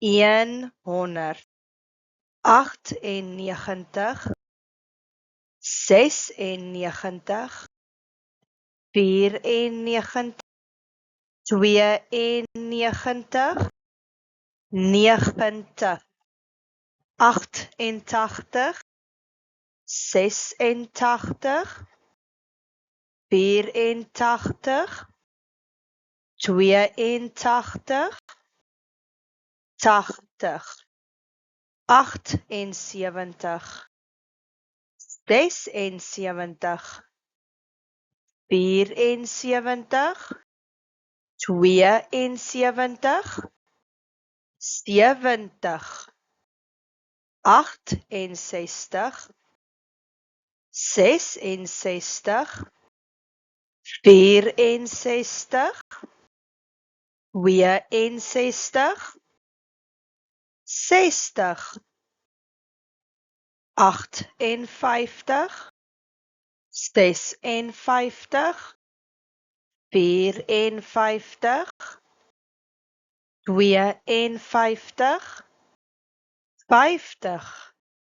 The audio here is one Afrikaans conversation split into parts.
100, 98, 96, 94, 92, 90, 88, 86, 84, 82, 80, 78, 76, 74, 72, 70, 68, 66, 64, 62, 60, 58, 56, 54, 52, 50, 48, 46, 44,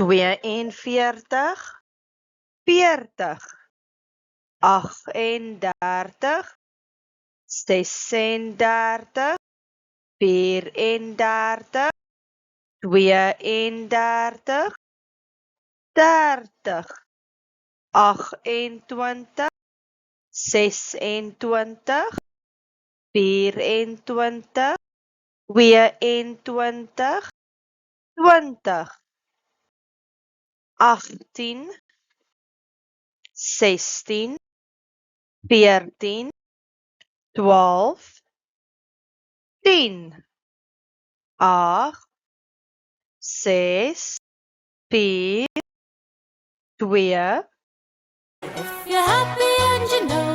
42, 40, 38, 36, 34, 32, 30, 28, 26, 24, 22, 20, 18, 16, 14, 12, 10, 8, 6, 4, 2, You're happy and you know